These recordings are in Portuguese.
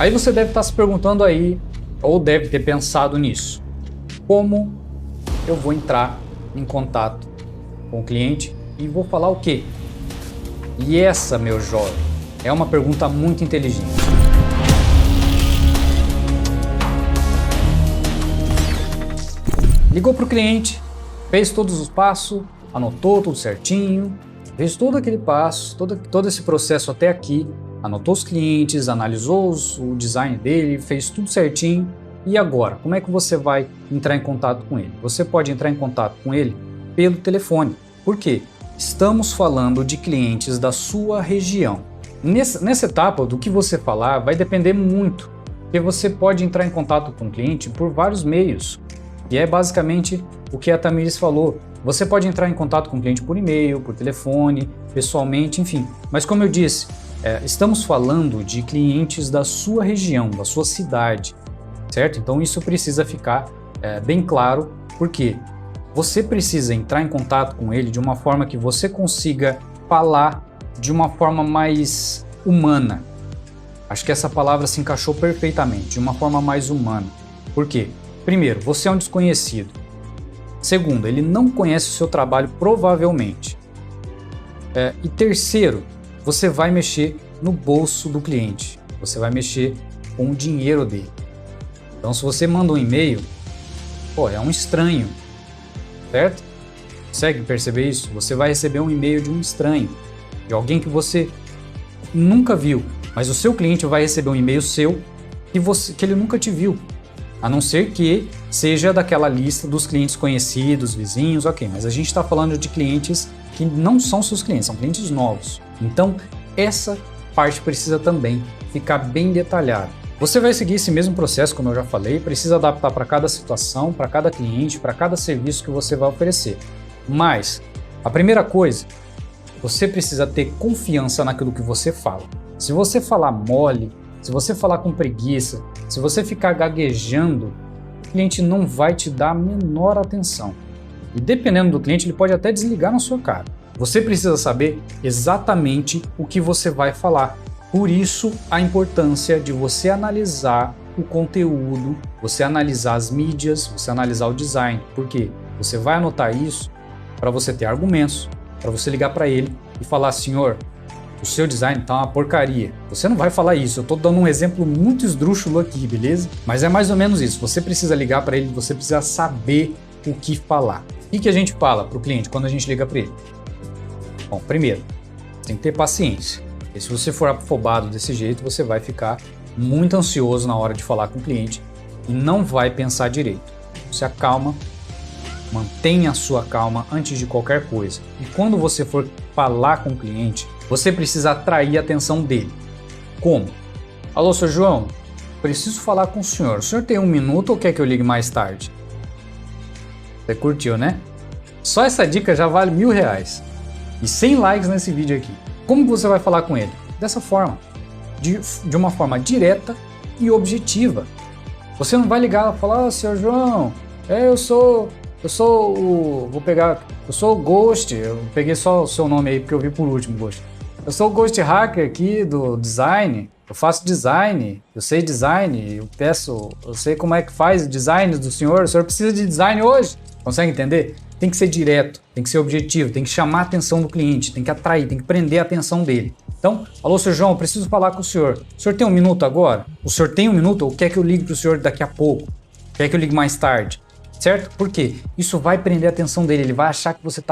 Aí você deve estar se perguntando aí, ou deve ter pensado nisso. Como eu vou entrar em contato com o cliente e vou falar o quê? E essa, meu jovem, é uma pergunta muito inteligente. Ligou para o cliente, fez todos os passos, anotou tudo certinho, fez todo aquele passo, todo esse processo até aqui, anotou os clientes, analisou o design dele, fez tudo certinho. E agora, como é que você vai entrar em contato com ele? Você pode entrar em contato com ele pelo telefone. Por quê? Estamos falando de clientes da sua região. Nessa etapa, do que você falar vai depender muito, porque você pode entrar em contato com o cliente por vários meios. E é basicamente o que a Tamiris falou. Você pode entrar em contato com o cliente por e-mail, por telefone, pessoalmente, enfim. Mas como eu disse, estamos falando de clientes da sua região, da sua cidade, certo? Então isso precisa ficar bem claro, porque você precisa entrar em contato com ele de uma forma que você consiga falar de uma forma mais humana. Acho que essa palavra se encaixou perfeitamente, de uma forma mais humana. Por quê? Primeiro, você é um desconhecido. Segundo, ele não conhece o seu trabalho, provavelmente. E terceiro, você vai mexer no bolso do cliente. Você vai mexer com o dinheiro dele. Então, se você manda um e-mail, é um estranho, certo? Consegue perceber isso? Você vai receber um e-mail de um estranho, de alguém que você nunca viu, mas o seu cliente vai receber um e-mail seu que ele nunca te viu. A não ser que seja daquela lista dos clientes conhecidos, vizinhos, ok. Mas a gente está falando de clientes que não são seus clientes, são clientes novos. Então, essa parte precisa também ficar bem detalhada. Você vai seguir esse mesmo processo, como eu já falei, precisa adaptar para cada situação, para cada cliente, para cada serviço que você vai oferecer. Mas, a primeira coisa, você precisa ter confiança naquilo que você fala. Se você falar mole, se você falar com preguiça, se você ficar gaguejando, o cliente não vai te dar a menor atenção. E dependendo do cliente, ele pode até desligar na sua cara. Você precisa saber exatamente o que você vai falar. Por isso, a importância de você analisar o conteúdo, você analisar as mídias, você analisar o design. Por quê? Você vai anotar isso para você ter argumentos, para você ligar para ele e falar: senhor, o seu design tá uma porcaria. Você não vai falar isso, eu tô dando um exemplo muito esdrúxulo aqui, beleza? Mas é mais ou menos isso, você precisa ligar para ele, você precisa saber o que falar. O que a gente fala para o cliente quando a gente liga para ele? Bom, primeiro, tem que ter paciência. E se você for afobado desse jeito, você vai ficar muito ansioso na hora de falar com o cliente e não vai pensar direito. Se acalma, mantenha a sua calma antes de qualquer coisa. E quando você for falar com o cliente, você precisa atrair a atenção dele. Como? Alô, Sr. João, preciso falar com o senhor. O senhor tem um minuto ou quer que eu ligue mais tarde? Você curtiu, né? Só essa dica já vale R$1.000 e 100 likes nesse vídeo aqui. Como você vai falar com ele? Dessa forma, de uma forma direta e objetiva. Você não vai ligar e falar: Sr. João, eu sou o Ghost, eu peguei só o seu nome aí porque eu vi por último, Ghost. Eu sou o Ghost Hacker aqui do design, eu faço design, eu sei design, eu sei como é que faz o design do senhor, o senhor precisa de design hoje? Consegue entender? Tem que ser direto, tem que ser objetivo, tem que chamar a atenção do cliente, tem que atrair, tem que prender a atenção dele. Então, alô, Sr. João, eu preciso falar com o senhor. O senhor tem um minuto agora? O senhor tem um minuto ou quer que eu ligue para o senhor daqui a pouco? Quer que eu ligue mais tarde? Certo? Por quê? Isso vai prender a atenção dele, ele vai achar que você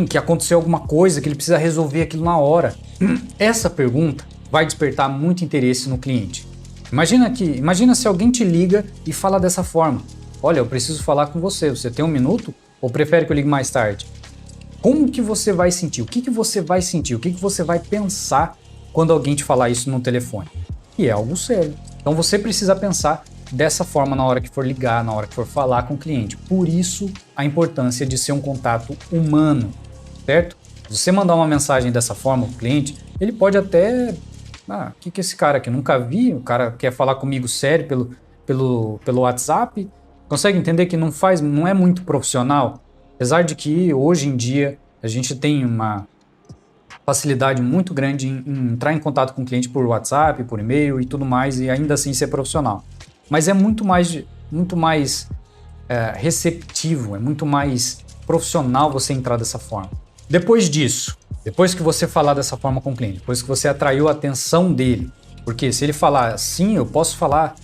que aconteceu alguma coisa, que ele precisa resolver aquilo na hora. Essa pergunta vai despertar muito interesse no cliente. Imagina se alguém te liga e fala dessa forma: olha, eu preciso falar com você, você tem um minuto? Ou prefere que eu ligue mais tarde? Como que você vai sentir? O que você vai sentir? O que você vai pensar quando alguém te falar isso no telefone? E é algo sério. Então você precisa pensar dessa forma na hora que for ligar, na hora que for falar com o cliente. Por isso, a importância de ser um contato humano, certo? Se você mandar uma mensagem dessa forma ao cliente, ele pode até... o que é esse cara aqui? Nunca vi, o cara quer falar comigo sério pelo WhatsApp. Consegue entender que não é muito profissional? Apesar de que hoje em dia a gente tem facilidade muito grande em entrar em contato com o cliente por WhatsApp, por e-mail e tudo mais, e ainda assim ser profissional. Mas é muito mais receptivo, é muito mais profissional você entrar dessa forma. Depois disso, depois que você falar dessa forma com o cliente, depois que você atraiu a atenção dele, porque se ele falar assim, eu posso falar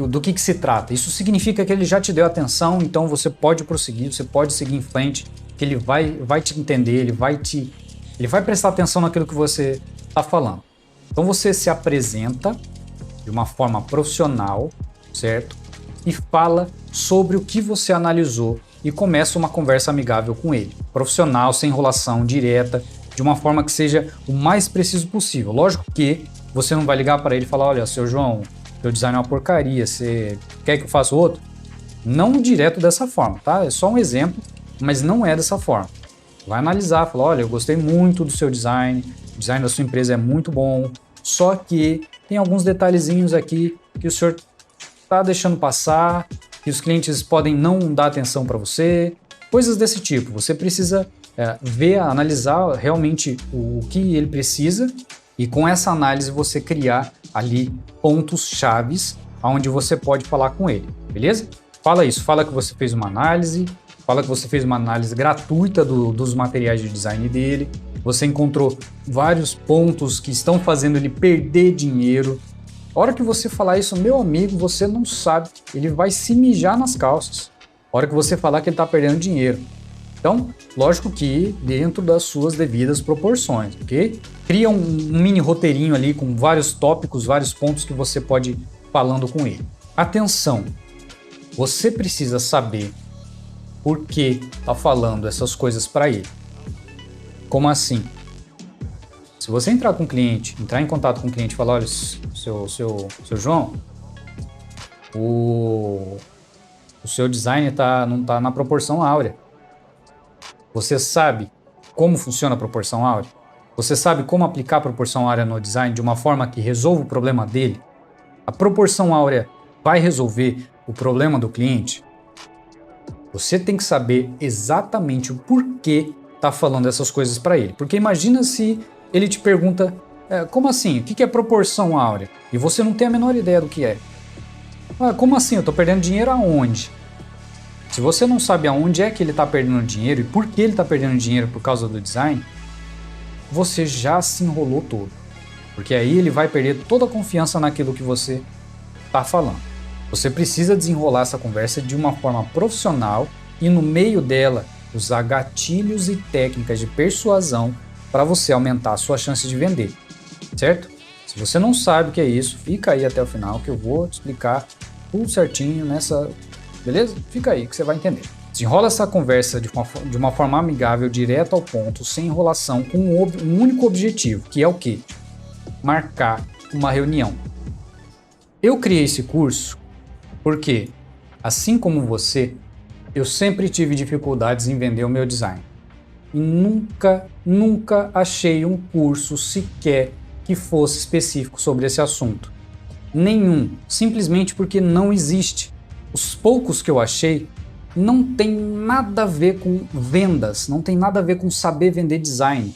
do que se trata. Isso significa que ele já te deu atenção, então você pode prosseguir, você pode seguir em frente, que ele vai te entender, ele vai prestar atenção naquilo que você está falando. Então você se apresenta de uma forma profissional, certo? E fala sobre o que você analisou e começa uma conversa amigável com ele. Profissional, sem enrolação, direta, de uma forma que seja o mais preciso possível. Lógico que você não vai ligar para ele e falar, olha, seu João, seu design é uma porcaria, você quer que eu faça outro? Não direto dessa forma, tá? É só um exemplo, mas não é dessa forma. Vai analisar, fala, olha, eu gostei muito do seu design, o design da sua empresa é muito bom, só que tem alguns detalhezinhos aqui que o senhor está deixando passar, que os clientes podem não dar atenção para você, coisas desse tipo. Você precisa analisar realmente o que ele precisa e com essa análise você criar ali pontos chaves onde você pode falar com ele, beleza? Fala isso, fala que você fez uma análise, fala que você fez uma análise gratuita dos materiais de design dele, você encontrou vários pontos que estão fazendo ele perder dinheiro. A hora que você falar isso, meu amigo, você não sabe, ele vai se mijar nas calças. A hora que você falar que ele está perdendo dinheiro. Então, lógico que dentro das suas devidas proporções, ok? Cria um mini roteirinho ali com vários tópicos, vários pontos que você pode ir falando com ele. Atenção, você precisa saber por que está falando essas coisas para ele. Como assim? Se você entrar em contato com o cliente e falar, olha, seu João, o seu design não está na proporção áurea. Você sabe como funciona a proporção áurea? Você sabe como aplicar a proporção áurea no design de uma forma que resolva o problema dele? A proporção áurea vai resolver o problema do cliente? Você tem que saber exatamente o porquê está falando essas coisas para ele. Porque imagina se ele te pergunta, como assim? O que é proporção áurea? E você não tem a menor ideia do que é. Como assim? Eu estou perdendo dinheiro aonde? Se você não sabe aonde é que ele está perdendo dinheiro e por que ele está perdendo dinheiro por causa do design, você já se enrolou todo. Porque aí ele vai perder toda a confiança naquilo que você está falando. Você precisa desenrolar essa conversa de uma forma profissional e no meio dela usar gatilhos e técnicas de persuasão para você aumentar a sua chance de vender, certo? Se você não sabe o que é isso, fica aí até o final que eu vou te explicar tudo certinho nessa... Beleza? Fica aí que você vai entender. Desenrola essa conversa de uma forma amigável, direto ao ponto, sem enrolação, com um único objetivo, que é o quê? Marcar uma reunião. Eu criei esse curso porque, assim como você, eu sempre tive dificuldades em vender o meu design. E nunca achei um curso sequer que fosse específico sobre esse assunto. Nenhum, simplesmente porque não existe. Os poucos que eu achei não tem nada a ver com vendas, não tem nada a ver com saber vender design,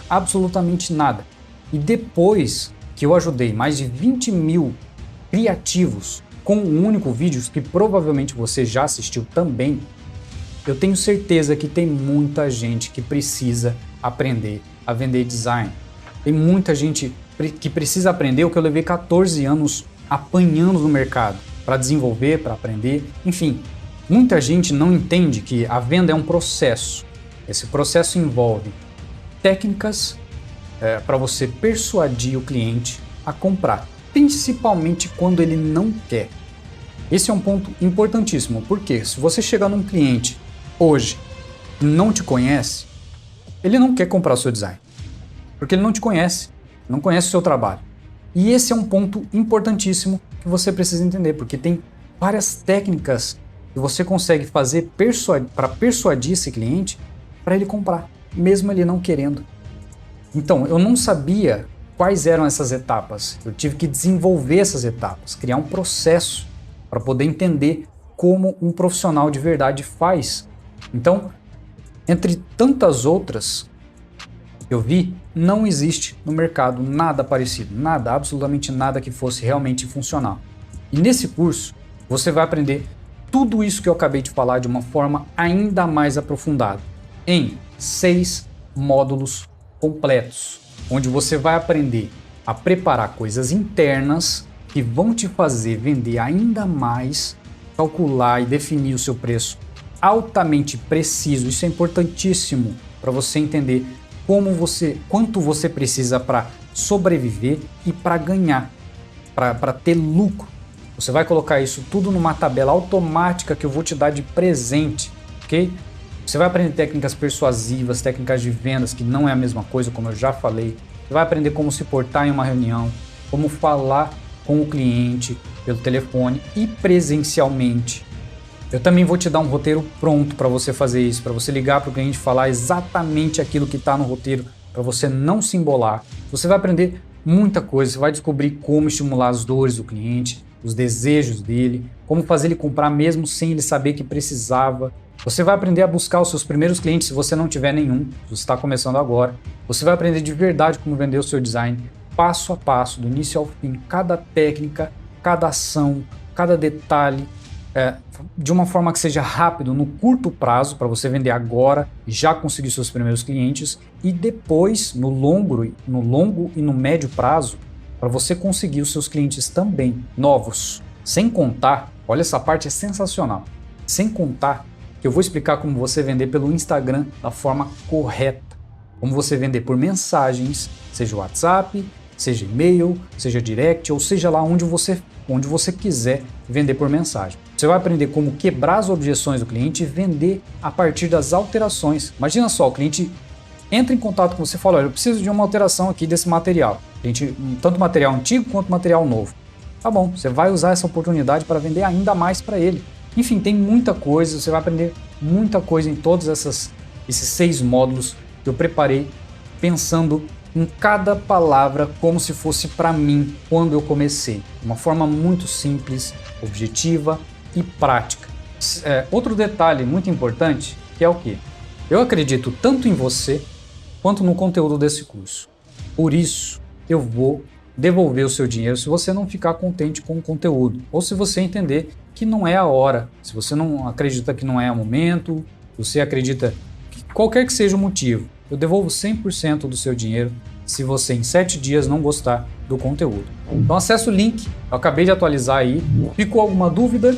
absolutamente nada. E depois que eu ajudei mais de 20 mil criativos com um único vídeo, que provavelmente você já assistiu também, eu tenho certeza que tem muita gente que precisa aprender a vender design. Tem muita gente que precisa aprender o que eu levei 14 anos apanhando no mercado para desenvolver, para aprender, enfim. Muita gente não entende que a venda é um processo. Esse processo envolve técnicas para você persuadir o cliente a comprar, principalmente quando ele não quer. Esse é um ponto importantíssimo, porque se você chegar num cliente hoje e não te conhece, ele não quer comprar o seu design, porque ele não te conhece, não conhece o seu trabalho. E esse é um ponto importantíssimo que você precisa entender, porque tem várias técnicas que você consegue fazer para persuadir esse cliente para ele comprar, mesmo ele não querendo. Então, eu não sabia quais eram essas etapas. Eu tive que desenvolver essas etapas, criar um processo para poder entender como um profissional de verdade faz. Então, entre tantas outras, eu vi, não existe no mercado nada parecido, nada, absolutamente nada que fosse realmente funcional. E nesse curso, você vai aprender tudo isso que eu acabei de falar de uma forma ainda mais aprofundada, em 6 módulos completos, onde você vai aprender a preparar coisas internas que vão te fazer vender ainda mais, calcular e definir o seu preço altamente preciso. Isso é importantíssimo para você entender quanto você precisa para sobreviver e para ganhar, para ter lucro. Você vai colocar isso tudo numa tabela automática que eu vou te dar de presente, ok? Você vai aprender técnicas persuasivas, técnicas de vendas, que não é a mesma coisa, como eu já falei. Você vai aprender como se portar em uma reunião, como falar com o cliente pelo telefone e presencialmente. Eu também vou te dar um roteiro pronto para você fazer isso, para você ligar para o cliente e falar exatamente aquilo que está no roteiro, para você não se embolar. Você vai aprender muita coisa, você vai descobrir como estimular as dores do cliente, os desejos dele, como fazer ele comprar mesmo sem ele saber que precisava. Você vai aprender a buscar os seus primeiros clientes se você não tiver nenhum, se você está começando agora. Você vai aprender de verdade como vender o seu design, passo a passo, do início ao fim, cada técnica, cada ação, cada detalhe, de uma forma que seja rápido, no curto prazo, para você vender agora e já conseguir seus primeiros clientes, e depois, no longo e no médio prazo, para você conseguir os seus clientes também novos. Sem contar, olha, essa parte é sensacional, sem contar que eu vou explicar como você vender pelo Instagram da forma correta, como você vender por mensagens, seja WhatsApp, seja e-mail, seja direct, ou seja lá onde você quiser vender por mensagem. Você vai aprender como quebrar as objeções do cliente e vender a partir das alterações. Imagina só, o cliente entra em contato com você e fala, olha, eu preciso de uma alteração aqui desse material. Tanto material antigo quanto material novo. Tá bom, você vai usar essa oportunidade para vender ainda mais para ele. Enfim, tem muita coisa, você vai aprender muita coisa em todos esses 6 módulos que eu preparei pensando em cada palavra como se fosse para mim quando eu comecei. De uma forma muito simples, objetiva e prática. Outro detalhe muito importante, que é o quê? Eu acredito tanto em você quanto no conteúdo desse curso. Por isso, eu vou devolver o seu dinheiro se você não ficar contente com o conteúdo, ou se você entender que não é a hora, se você não acredita que não é o momento, se você acredita que qualquer que seja o motivo, eu devolvo 100% do seu dinheiro se você em 7 dias não gostar do conteúdo. Então acesse o link, eu acabei de atualizar aí. Ficou alguma dúvida?